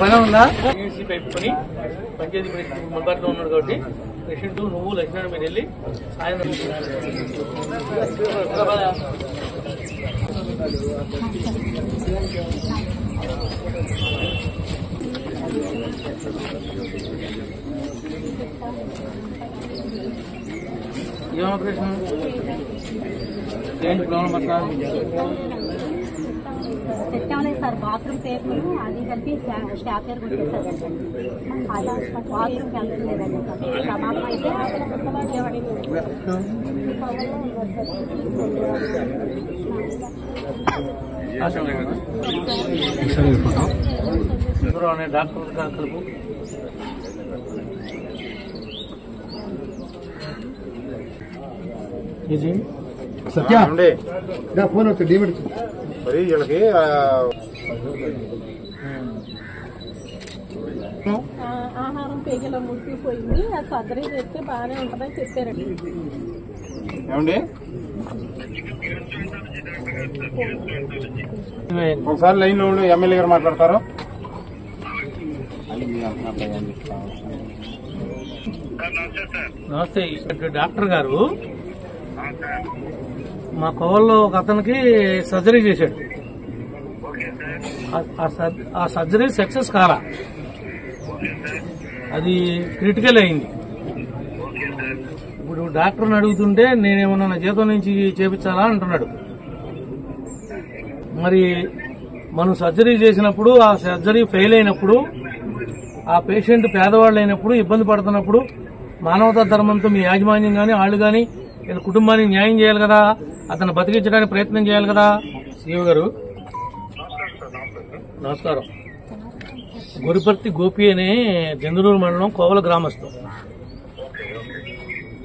పని ఉందా పెట్టుకుని పంచాయతీ అందుబాటులో ఉన్నాడు కాబట్టి పేషెంట్ నువ్వు లక్ష్మణ్ మీరు వెళ్ళి సాయంత్రం ఏం ఆపరేషన్ ఏంటి ప్రాబ్లం అట్లా సెట్ అవ్వలేదు సార్. బాత్రూమ్ పేపర్ అది కలిపి స్టాప్లర్ కొట్టేసారు. బాత్రూమ్ వెళ్తలేదండి. ప్రమాదం అయితే డాక్టర్ కలుపు సత్య ఫోన్ వచ్చి డీమిట్ మరి వీళ్ళకి ఆహారం పేగల ముసిపోయింది. ఆ సర్జరీ చేస్తే బాగానే ఉంటుందని చెప్పారండి. ఏమండి ఒకసారి లైన్ లో ఎమ్మెల్యే గారు మాట్లాడతారు. నమస్తే డాక్టర్ గారు, మా కోవల్లో ఒక అతనికి సర్జరీ చేశాడు. ఆ సర్జరీ సక్సెస్ కాలా, అది క్రిటికల్ అయింది. ఇప్పుడు డాక్టర్ని అడుగుతుంటే నేనేమన్నా నా జీతం నుంచి చేపించాలా అంటున్నాడు. మరి మనం సర్జరీ చేసినప్పుడు ఆ సర్జరీ ఫెయిల్ అయినప్పుడు ఆ పేషెంట్ పేదవాళ్ళు అయినప్పుడు ఇబ్బంది పడుతున్నప్పుడు మానవతా ధర్మంతో మీ యాజమాన్యం గాని వాళ్ళు గాని వీళ్ళ కుటుంబానికి న్యాయం చేయాలి కదా, అతను బతికించడానికి ప్రయత్నం చేయాలి కదా. సీఓ గారు నమస్కారం. గురిపర్తి గోపి అనే జందులూరు మండలం కోవల గ్రామస్తు.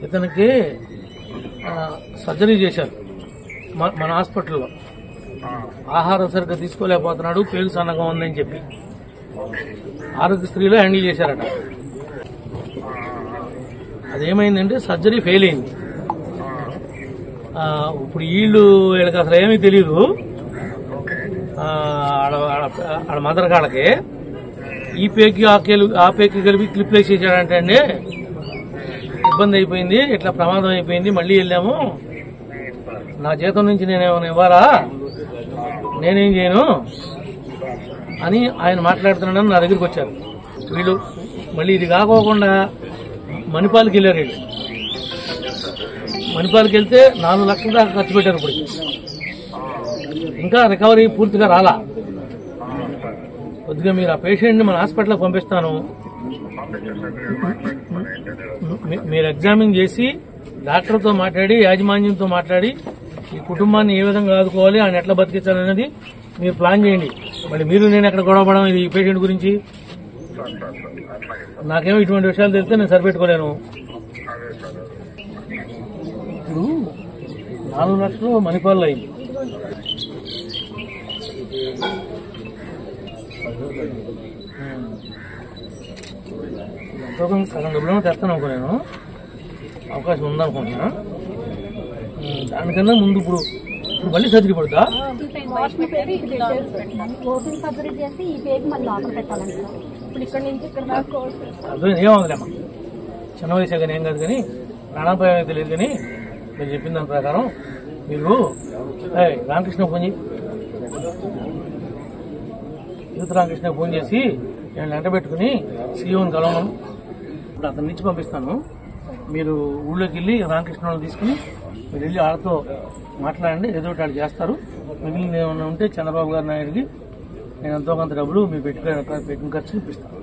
ఇతనికి సర్జరీ చేశారు మన హాస్పిటల్లో. ఆహారం సరిగ్గా తీసుకోలేకపోతున్నాడు, పేగు సన్నగా ఉందని చెప్పి ఆరోగ్యశ్రీలో హ్యాండిల్ చేశారట. అదేమైందంటే సర్జరీ ఫెయిల్ అయింది. ఇప్పుడు వీళ్ళకి అసలు ఏమీ తెలియదు. ఆడ మదర్ కాళ్ళకి ఈ పేకి ఆ పేకి కలిపి క్లిప్ వేసేసాడంటే అండి ఇబ్బంది అయిపోయింది, ఇట్లా ప్రమాదం అయిపోయింది. మళ్ళీ వెళ్ళాము, నా జీతం నుంచి నేనేమైనా ఇవ్వాలా, నేనేం చేయను అని ఆయన మాట్లాడుతున్నాడని నా దగ్గరికి వచ్చారు. వీళ్ళు మళ్ళీ ఇది కాకోకుండా మణిపాల్కి వెళ్ళారు. వీళ్ళు మణిపాల్కి వెళ్తే 4 లక్షల దాకా ఖర్చు పెట్టారు. ఇప్పుడు ఇంకా రికవరీ పూర్తిగా రాలా. కొద్దిగా మీరు ఆ పేషెంట్ని మన హాస్పిటల్కి పంపిస్తాను, మీరు ఎగ్జామిన్ చేసి డాక్టర్తో మాట్లాడి యాజమాన్యంతో మాట్లాడి ఈ కుటుంబాన్ని ఏ విధంగా ఆదుకోవాలి, ఆయన ఎట్లా బతికించాలనేది మీరు ప్లాన్ చేయండి. మళ్ళీ మీరు నేను ఎక్కడ గొడవపడడం ఇది ఈ పేషెంట్ గురించి. నాకేమో ఇటువంటి విషయాలు తెలిస్తే నేను సరిపెట్టుకోలేను. ఇప్పుడు 4 లక్షలు మణిపాల్లో అయింది. ఎంతో కొంత సగం డబ్బులను తెస్తాను అనుకో, నేను అవకాశం ఉందనుకుంటున్నా. దానికన్నా ముందు ఇప్పుడు మళ్ళీ సర్జరీ పడుతుందా? ఓపెన్ సర్జరీ చేసి ఈ పేరు మళ్ళీ లోపల పెట్టాలండి సార్. ఇప్పుడు ఇక్కడ నుంచి ఇక్కడ దాకా అర్థం ఏమవుతుందమ్మా, చిన్న వయసే కానీ ఏం కాదు, కానీ ప్రాణాపాయం అయితే లేదు. కానీ మీరు చెప్పిన దాని ప్రకారం మీరు రామకృష్ణ ఫోన్ చేసి యూత్ రామకృష్ణ ఫోన్ చేసి నేను వెంట పెట్టుకుని సీఓని కలవను. ఇప్పుడు అతని నుంచి పంపిస్తాను. మీరు ఊళ్ళోకి వెళ్ళి రామకృష్ణ వాళ్ళని తీసుకుని మీరు వెళ్ళి వాళ్ళతో మాట్లాడండి, ఏదో ఒకటి వాళ్ళు చేస్తారు. మిగిలిన ఏమైనా ఉంటే చంద్రబాబు గారి నాయుడికి నేను ఎంతో కొంత డబ్బులు మీ పెట్టిన ఖర్చు చూపిస్తాను.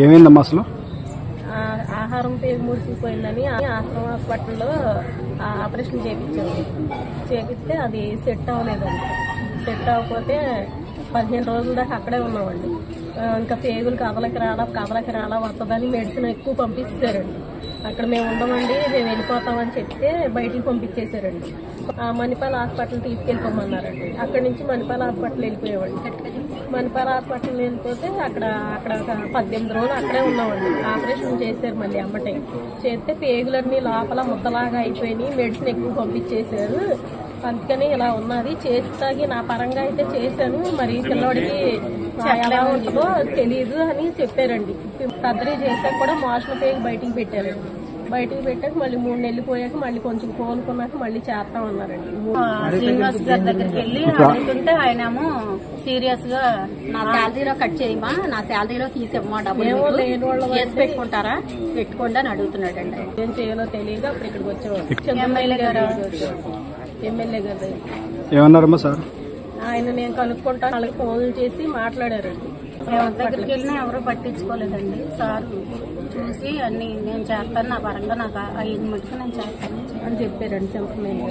ఏమైందమ్మా అసలు? ఆహారం పేరు ముడిసిపోయిందని ఆశ్రమ హాస్పిటల్లో ఆపరేషన్ చేపిస్తే అది సెట్ అవ్వలేదండి. సెట్ అవ్వకపోతే 15 రోజుల దాకా అక్కడే ఉన్నామండి. ఇంకా పేగులు కదలకి రాలా వస్తుందని మెడిసిన్ ఎక్కువ పంపిస్తారండి. అక్కడ మేము ఉండమండి, మేము వెళ్ళిపోతామని చెప్తే బయటికి పంపించేశారండి. మణిపాల్ హాస్పిటల్ తీసుకెళ్ళిపోమన్నారండి. అక్కడి నుంచి మణిపాల్ హాస్పిటల్ వెళ్ళిపోయామండి. మణిపాల్ హాస్పిటల్ వెళ్ళిపోతే అక్కడ 18 రోజులు అక్కడే ఉన్నామండి. ఆపరేషన్ చేశారు మళ్ళీ అమ్మటే. చేస్తే పేగులన్నీ లోపల ముద్దలాగా అయిపోయినాయి, మెడిసిన్ ఎక్కువ పంపించేశారు. అందుకని ఇలా ఉన్నది చేస్తాగి నా పరంగా అయితే చేశాను. మరి పిల్లోడికి ఎలా ఉంటుందో తెలియదు అని చెప్పారండి. సర్జరీ చేశాక కూడా మోషన్ పేగి బయటికి పెట్టారండి. బయటికి పెట్టాక మళ్ళీ 3 నెలలు పోయాక మళ్ళీ కొంచెం కోలుకున్నాక మళ్ళీ చేస్తామన్నారండి. శ్రీనివాస్ గారి దగ్గరికి వెళ్ళి అడుగుతుంటే ఆయనేమో సీరియస్ గా నా శాలరీలో కట్ చేయమా, నా శాలరీలో తీసేమ్మా, డబ్బులు చేసి పెట్టుకుంటారా, పెట్టుకోండి అని అడుగుతున్నాడండి. ఏం చేయాలో తెలియదు. అప్పుడు ఇక్కడికి వచ్చేవాడు ఎమ్మెల్యే గారు ఏమన్నారమ్మా సార్? ఆయన నేను కనుక్కుంటాను వాళ్ళకి ఫోన్లు చేసి మాట్లాడారండి. ఎవరి దగ్గరికి వెళ్ళినా ఎవరు పట్టించుకోలేదండి. సార్ చూసి అన్ని నేను చేస్తాను, నా పరంగా నాకు 5 మటుకు నేను చేస్తాను అని చెప్పారండి. చెప్పలేదు.